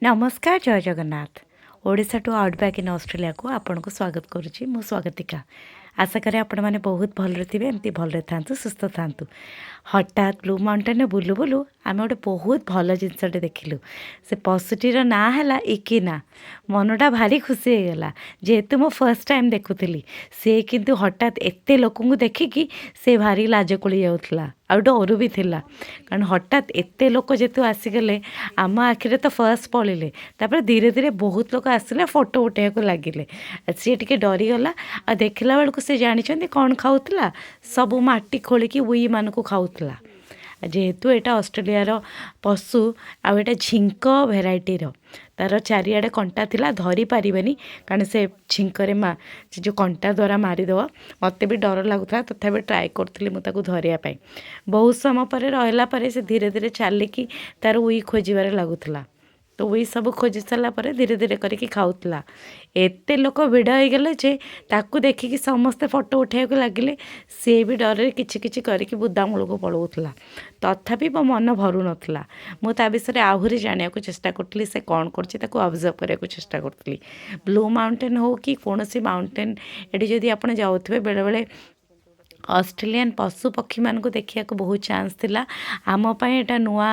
नमस्कार जय Jagannath. Odisha to outback in Australia को आपन को स्वागत करुच्ची। मु स्वागतिका आशा करें आपण मैंने बहुत भलरे थे, एमती भलरे था, सुस्थ था। हठात ब्लू माउंटेन बुलू बुलू आम गोटे बहुत भल जिनसटे देखिलु। से पशुटीर ना है इकिना। मनटा भारी खुशी हो गला जेहेतु मो फर्स्ट टाइम देखुली। से किंतु हठात एते लोक देखिकी से भारी लाज कोली जाऊला आ डर भी थिला, कारण हठात एते लोक जेतु आसीगले आम आखिरे तो फर्स्ट पड़े। तापर धीरे धीरे बहुत लोग आसिले फोटो उठाइक लगिले। सी टे डरीगला आ देखला बेलू से जानते कौन खाऊला, सब माटी खोलिकी उई मानक खाऊला। जेहेतु यहाँ ऑस्ट्रेलियार पशु आटा झिंक भेराइटीर तार चारिआडे कंटा थिला, धरी पारिबेनी कारण से झिंकरे से जो कंटा द्वारा मारिदेव। मत भी डर लगुता तथापि ट्राए करी मुझे धरिया। बहुत समय पर रहा से धीरे धीरे चलिकी तार उई खोजार लगुला। तो वही सब खोजी सारा पर धीरे धीरे करके खाऊला। एते लोक भिड़ हो गले जे ताकू देखिकी समस्ते फोटो उठाइक लगिले। सी भी डर किछि करके बुदामूल को पलाऊला, तथापि मो मन भरू नाला। मुझे विषय आहरी जाना चेष्टा करी से कौन कर ऑब्जर्व करने को चेष्टा करी। ब्लू माउंटेन हो कि कौन सी माउंटेन ये जदि आप जाऊे बेले बेले ऑस्ट्रेलियन पशु पक्षी मान को देखा बहुत चांस थिला। आम पाई एटा नुआ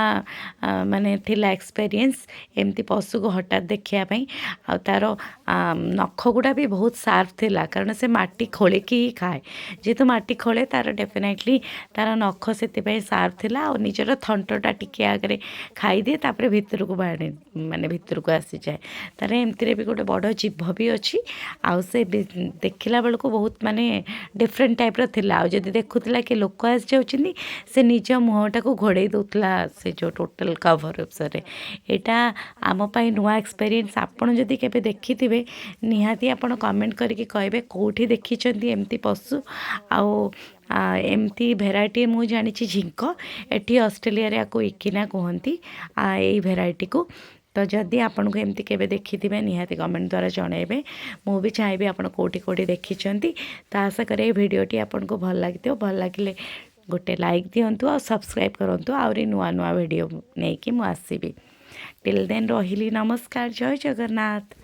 माने थिला एक्सपीरियंस एमती पशु को हठात देखापी। आ तार नख गुड़ा भी बहुत सार्प थिला, कारण से माटी खोलिकी ही खाए। जेहेतु माटी खोले तार डेफिनेटली तार नख से सार्प थिला और निजर थंटटा टिके आगे खाई दिए, तापर भितर को बाड़े माने भितर को आसी जाए। तार एमती भी गोटे बड़ जीभ भी अच्छी। आउ से देखला बेलू बहुत माने डिफरेंट टाइप थिला। जदि देखुला कि लोक आस जाऊँ से निज मुहटा को घोड़े दूसरा से जो टोटल कवर उपसरे। यहाँ आमपाई नुआ एक्सपीरियंस। आपड़ जदि केबे देखि थे निहाती आपड़ कमेंट करके कहे कौटी देखी एमती पशु आउ एमती भेराइटी। मु जानी झिंक एटी ऑस्ट्रेलिया रे को इकिना कहती यही भेराइटी को। तो जदि आपन को एमती केबे देखि थे निहाती कमेंट द्वारा जनइबे। मु भी चाहिए आपन कोटी कोटी देखी। तो आशा करे भिडटी आपन को भल लगी। भल लगे गोटे लाइक दिंतु और सब्सक्राइब करूँ। आहरी नुआ नुआ वीडियो नहीं कि मुझे आसबि। टिल देन रही नमस्कार जय जगन्नाथ।